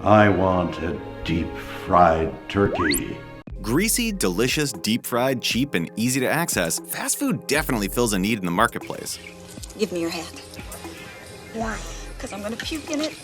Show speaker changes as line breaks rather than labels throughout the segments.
I want a deep-fried turkey.
Greasy, delicious, deep-fried, cheap, and easy to access, fast food definitely fills a need in the marketplace.
Give me your hat. Why? Because I'm going to puke in it.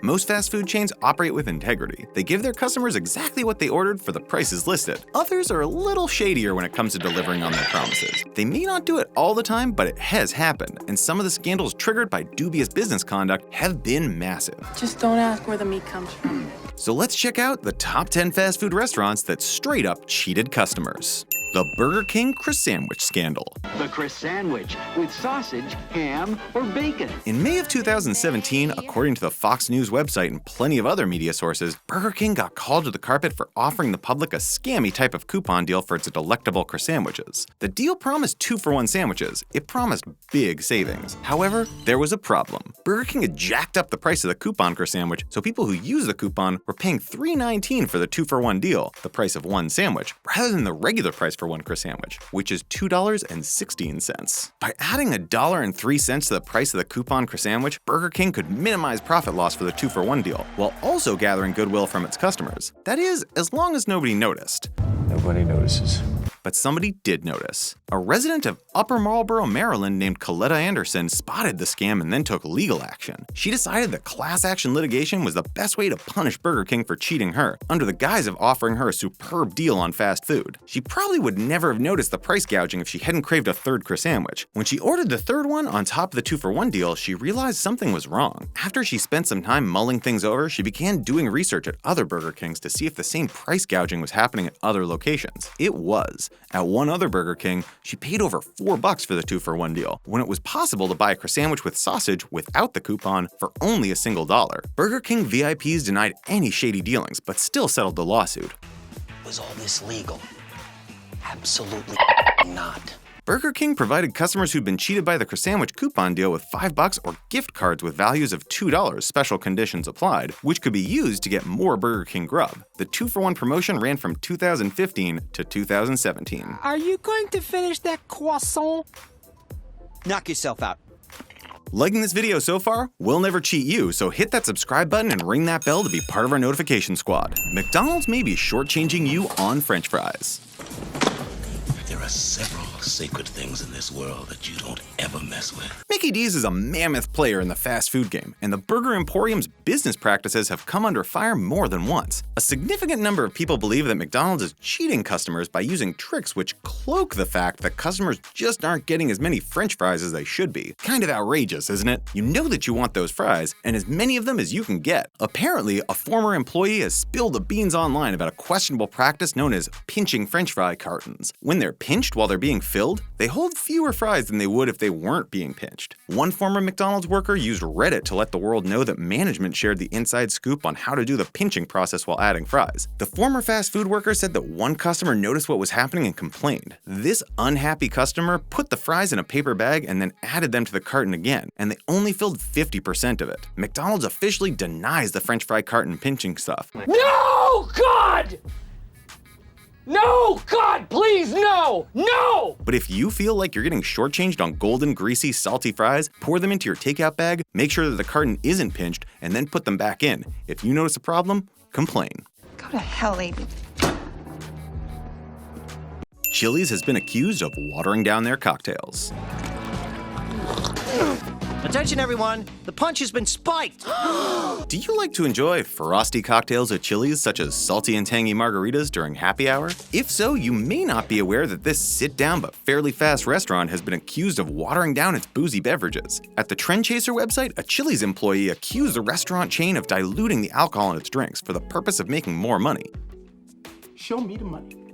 Most fast food chains operate with integrity. They give their customers exactly what they ordered for the prices listed. Others are a little shadier when it comes to delivering on their promises. They may not do it all the time, but it has happened, and some of the scandals triggered by dubious business conduct have been massive.
Just don't ask where the meat comes from.
So let's check out the top 10 fast food restaurants that straight up cheated customers. The Burger King Croissan'wich scandal.
The Croissan'wich with sausage, ham, or bacon.
In May of 2017, according to the Fox News website and plenty of other media sources, Burger King got called to the carpet for offering the public a scammy type of coupon deal for its delectable croissantwiches. The deal promised 2-for-1 sandwiches. It promised big savings. However, there was a problem. Burger King had jacked up the price of the coupon croissantwich, so people who used the coupon were paying $3.19 for the 2-for-1 deal, the price of one sandwich, rather than the regular price for one croissantwich, which is $2.16. By adding $1.03 to the price of the coupon croissantwich, Burger King could minimize profit loss for the 2-for-1 deal, while also gathering goodwill from its customers. That is, as long as nobody noticed.
Nobody notices.
But somebody did notice. A resident of Upper Marlboro, Maryland named Coletta Anderson spotted the scam and then took legal action. She decided that class action litigation was the best way to punish Burger King for cheating her, under the guise of offering her a superb deal on fast food. She probably would never have noticed the price gouging if she hadn't craved a third croissantwich. When she ordered the third one on top of the 2-for-1 deal, she realized something was wrong. After she spent some time mulling things over, she began doing research at other Burger Kings to see if the same price gouging was happening at other locations. It was. At one other Burger King, she paid over $4 for the 2-for-1 deal, when it was possible to buy a croissantwich with sausage without the coupon for only $1. Burger King VIPs denied any shady dealings, but still settled the lawsuit.
Was all this legal? Absolutely not.
Burger King provided customers who'd been cheated by the Croissan'wich coupon deal with $5 or gift cards with values of $2, special conditions applied, which could be used to get more Burger King grub. The 2-for-1 promotion ran from 2015 to 2017.
Are you going to finish that croissant?
Knock yourself out.
Liking this video so far? We'll never cheat you, so hit that subscribe button and ring that bell to be part of our notification squad. McDonald's may be shortchanging you on French fries.
There are several sacred things in this world that you don't ever mess with.
Mickey D's is a mammoth player in the fast food game, and the Burger Emporium's business practices have come under fire more than once. A significant number of people believe that McDonald's is cheating customers by using tricks which cloak the fact that customers just aren't getting as many French fries as they should be. Kind of outrageous, isn't it? You know that you want those fries, and as many of them as you can get. Apparently, a former employee has spilled the beans online about a questionable practice known as pinching French fry cartons. When they're pinched while they're being filled, they hold fewer fries than they would if they weren't being pinched. One former McDonald's worker used Reddit to let the world know that management shared the inside scoop on how to do the pinching process while adding fries. The former fast food worker said that one customer noticed what was happening and complained. This unhappy customer put the fries in a paper bag and then added them to the carton again, and they only filled 50% of it. McDonald's officially denies the French fry carton pinching stuff.
No, God! No, God, please, no! No!
But if you feel like you're getting shortchanged on golden, greasy, salty fries, pour them into your takeout bag, make sure that the carton isn't pinched, and then put them back in. If you notice a problem, complain.
Go to hell, lady.
Chili's has been accused of watering down their cocktails.
Attention, everyone. The punch has been spiked.
Do you like to enjoy frosty cocktails at Chili's, such as salty and tangy margaritas during happy hour? If so, you may not be aware that this sit-down but fairly fast restaurant has been accused of watering down its boozy beverages. At the Trend Chaser website, a Chili's employee accused the restaurant chain of diluting the alcohol in its drinks for the purpose of making more money.
Show me the money.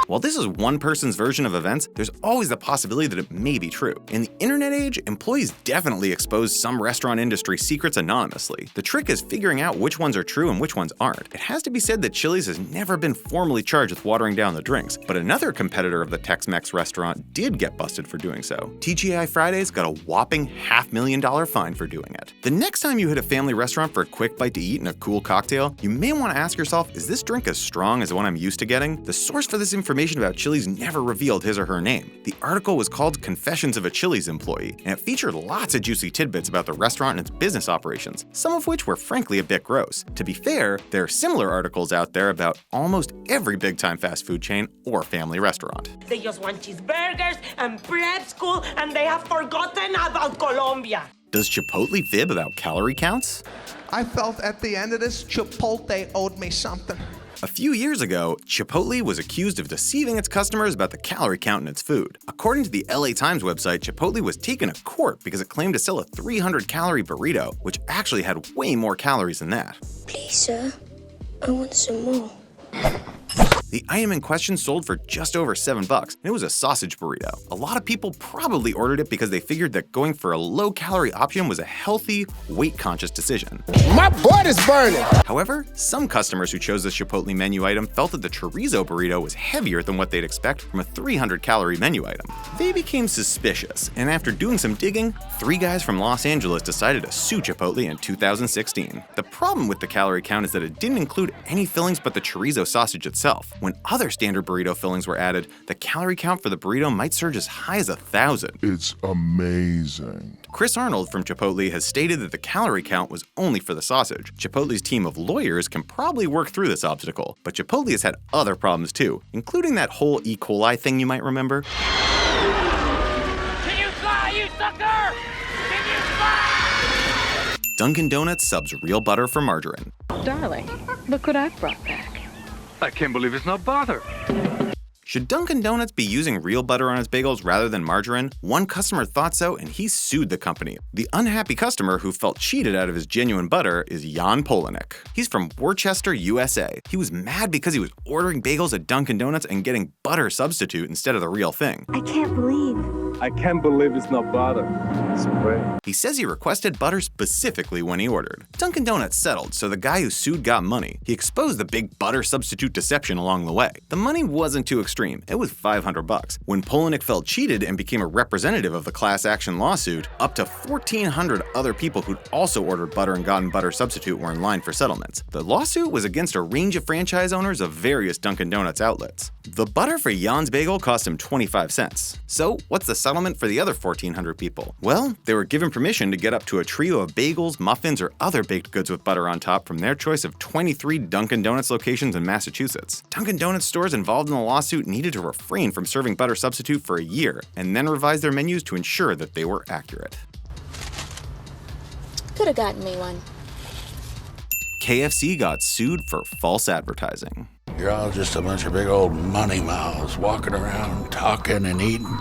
While this is one person's version of events, there's always the possibility that it may be true. In the internet age, employees definitely expose some restaurant industry secrets anonymously. The trick is figuring out which ones are true and which ones aren't. It has to be said that Chili's has never been formally charged with watering down the drinks, but another competitor of the Tex-Mex restaurant did get busted for doing so. TGI Fridays got a whopping $500,000 fine for doing it. The next time you hit a family restaurant for a quick bite to eat and a cool cocktail, you may want to ask yourself, is this drink as strong as the one I'm used to getting, the source for this information about Chili's never revealed his or her name. The article was called Confessions of a Chili's Employee, and it featured lots of juicy tidbits about the restaurant and its business operations, some of which were frankly a bit gross. To be fair, there are similar articles out there about almost every big-time fast food chain or family restaurant.
They just want cheeseburgers and prep school, and they have forgotten about Colombia.
Does Chipotle fib about calorie counts?
I felt at the end of this, Chipotle owed me something.
A few years ago, Chipotle was accused of deceiving its customers about the calorie count in its food. According to the LA Times website, Chipotle was taken to court because it claimed to sell a 300-calorie burrito, which actually had way more calories than that.
Please, sir, I want some more.
The item in question sold for just over $7, and it was a sausage burrito. A lot of people probably ordered it because they figured that going for a low-calorie option was a healthy, weight-conscious decision.
My butt is burning!
However, some customers who chose this Chipotle menu item felt that the chorizo burrito was heavier than what they'd expect from a 300-calorie menu item. They became suspicious, and after doing some digging, 3 guys from Los Angeles decided to sue Chipotle in 2016. The problem with the calorie count is that it didn't include any fillings but the chorizo sausage itself. When other standard burrito fillings were added, the calorie count for the burrito might surge as high as 1,000.
It's amazing.
Chris Arnold from Chipotle has stated that the calorie count was only for the sausage. Chipotle's team of lawyers can probably work through this obstacle, but Chipotle has had other problems too, including that whole E. coli thing you might remember.
Can you fly, you sucker? Can you fly?
Dunkin' Donuts subs real butter for margarine.
Darling, look what I've brought back.
I can't believe it's not butter.
Should Dunkin' Donuts be using real butter on its bagels rather than margarine? One customer thought so, and he sued the company. The unhappy customer who felt cheated out of his genuine butter is Jan Polinick. He's from Worcester, USA. He was mad because he was ordering bagels at Dunkin' Donuts and getting butter substitute instead of the real thing.
I can't believe.
I can't believe it's not butter. It's great.
He says he requested butter specifically when he ordered. Dunkin' Donuts settled, so the guy who sued got money. He exposed the big butter substitute deception along the way. The money wasn't too extreme. It was $500. When Polinick felt cheated and became a representative of the class action lawsuit, up to 1,400 other people who'd also ordered butter and gotten butter substitute were in line for settlements. The lawsuit was against a range of franchise owners of various Dunkin' Donuts outlets. The butter for Jan's bagel cost him 25 cents. So what's the settlement for the other 1,400 people? Well, they were given permission to get up to a trio of bagels, muffins, or other baked goods with butter on top from their choice of 23 Dunkin' Donuts locations in Massachusetts. Dunkin' Donuts stores involved in the lawsuit needed to refrain from serving butter substitute for a year and then revise their menus to ensure that they were accurate.
Could have gotten me one.
KFC got sued for false advertising.
You're all just a bunch of big old money mouths walking around talking and eating.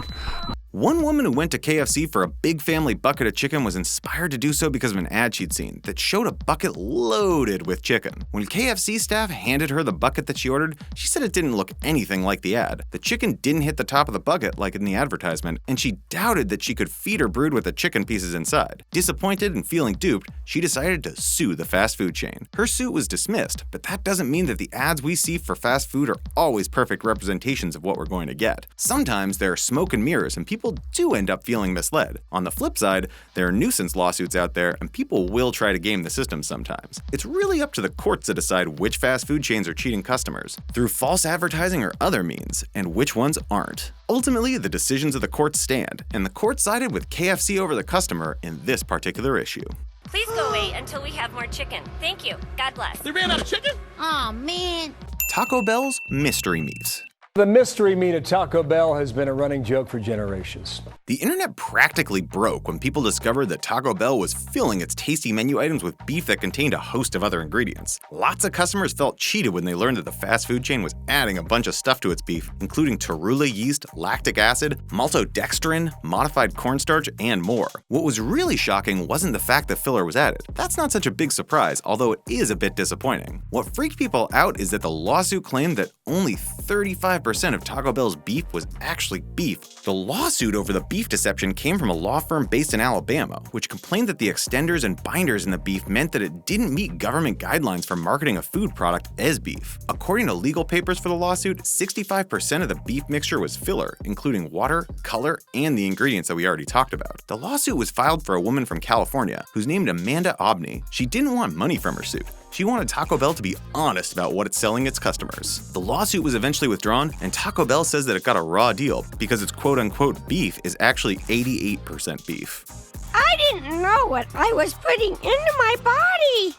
One woman who went to KFC for a big family bucket of chicken was inspired to do so because of an ad she'd seen that showed a bucket loaded with chicken. When KFC staff handed her the bucket that she ordered, she said it didn't look anything like the ad. The chicken didn't hit the top of the bucket like in the advertisement, and she doubted that she could feed her brood with the chicken pieces inside. Disappointed and feeling duped, she decided to sue the fast food chain. Her suit was dismissed, but that doesn't mean that the ads we see for fast food are always perfect representations of what we're going to get. Sometimes there are smoke and mirrors, and people do end up feeling misled. On the flip side, there are nuisance lawsuits out there, and people will try to game the system sometimes. It's really up to the courts to decide which fast food chains are cheating customers through false advertising or other means, and which ones aren't. Ultimately, the decisions of the courts stand, and the court sided with KFC over the customer in this particular issue.
Please go wait until we have more chicken. Thank you. God bless.
They ran out of chicken?
Aw, man.
Taco Bell's mystery meats.
The mystery meat at Taco Bell has been a running joke for generations.
The internet practically broke when people discovered that Taco Bell was filling its tasty menu items with beef that contained a host of other ingredients. Lots of customers felt cheated when they learned that the fast food chain was adding a bunch of stuff to its beef, including torula yeast, lactic acid, maltodextrin, modified cornstarch, and more. What was really shocking wasn't the fact that filler was added. That's not such a big surprise, although it is a bit disappointing. What freaked people out is that the lawsuit claimed that only 35% 95% of Taco Bell's beef was actually beef. The lawsuit over the beef deception came from a law firm based in Alabama, which complained that the extenders and binders in the beef meant that it didn't meet government guidelines for marketing a food product as beef. According to legal papers for the lawsuit, 65% of the beef mixture was filler, including water, color, and the ingredients that we already talked about. The lawsuit was filed for a woman from California who's named Amanda Obney. She didn't want money from her suit. She wanted Taco Bell to be honest about what it's selling its customers. The lawsuit was eventually withdrawn, and Taco Bell says that it got a raw deal because its quote-unquote beef is actually 88% beef.
I didn't know what I was putting into my body.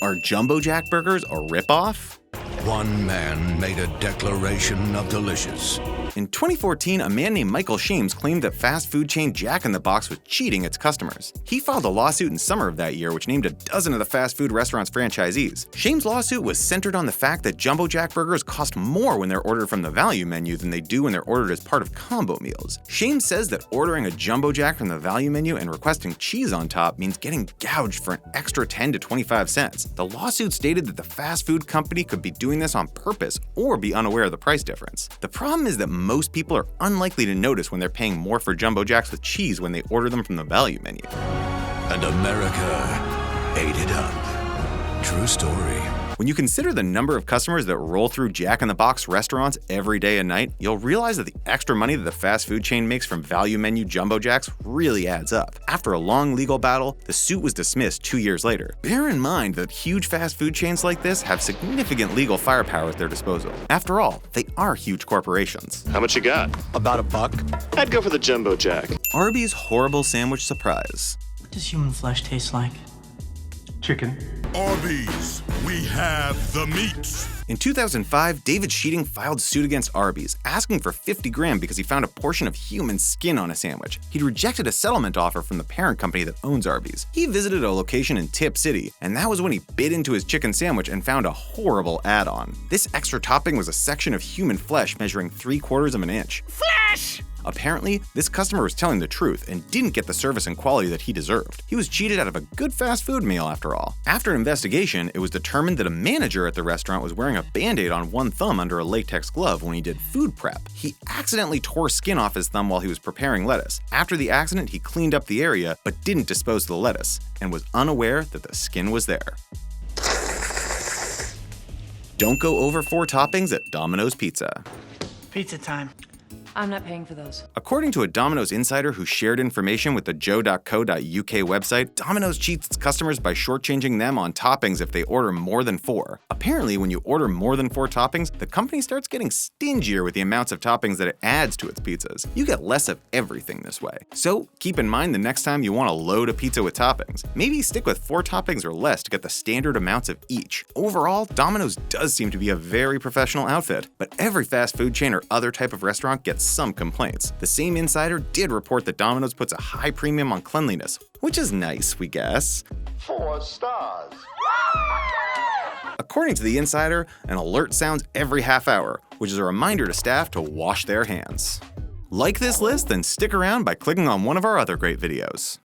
Are Jumbo Jack burgers a ripoff?
One man made a declaration of delicious.
In 2014, a man named Michael Shames claimed that fast food chain Jack in the Box was cheating its customers. He filed a lawsuit in summer of that year which named a dozen of the fast food restaurant's franchisees. Shames' lawsuit was centered on the fact that Jumbo Jack burgers cost more when they're ordered from the value menu than they do when they're ordered as part of combo meals. Shames says that ordering a Jumbo Jack from the value menu and requesting cheese on top means getting gouged for an extra 10 to 25 cents. The lawsuit stated that the fast food company could be doing this on purpose or be unaware of the price difference. The problem is that most people are unlikely to notice when they're paying more for Jumbo Jacks with cheese when they order them from the value menu.
And America ate it up. True story.
When you consider the number of customers that roll through Jack in the Box restaurants every day and night, you'll realize that the extra money that the fast food chain makes from value menu Jumbo Jacks really adds up. After a long legal battle, the suit was dismissed 2 years later. Bear in mind that huge fast food chains like this have significant legal firepower at their disposal. After all, they are huge corporations.
How much you got?
About $1.
I'd go for the Jumbo Jack.
Arby's horrible sandwich surprise.
What does human flesh taste like? Chicken.
Arby's, we have the meats.
In 2005, David Sheeting filed suit against Arby's, asking for $50 grand because he found a portion of human skin on a sandwich. He'd rejected a settlement offer from the parent company that owns Arby's. He visited a location in Tip City, and that was when he bit into his chicken sandwich and found a horrible add-on. This extra topping was a section of human flesh measuring 3/4 of an inch.
Flesh!
Apparently, this customer was telling the truth and didn't get the service and quality that he deserved. He was cheated out of a good fast food meal after all. After an investigation, it was determined that a manager at the restaurant was wearing a Band-Aid on one thumb under a latex glove when he did food prep. He accidentally tore skin off his thumb while he was preparing lettuce. After the accident, he cleaned up the area but didn't dispose of the lettuce and was unaware that the skin was there. Don't go over 4 toppings at Domino's Pizza.
Pizza time.
I'm not paying for those.
According to a Domino's insider who shared information with the joe.co.uk website, Domino's cheats its customers by shortchanging them on toppings if they order more than 4. Apparently, when you order more than 4 toppings, the company starts getting stingier with the amounts of toppings that it adds to its pizzas. You get less of everything this way. So keep in mind the next time you want to load a pizza with toppings. Maybe stick with 4 toppings or less to get the standard amounts of each. Overall, Domino's does seem to be a very professional outfit, but every fast food chain or other type of restaurant gets some complaints. The same insider did report that Domino's puts a high premium on cleanliness, which is nice, we guess.
4 stars.
According to the insider, an alert sounds every half hour, which is a reminder to staff to wash their hands. Like this list, then stick around by clicking on one of our other great videos.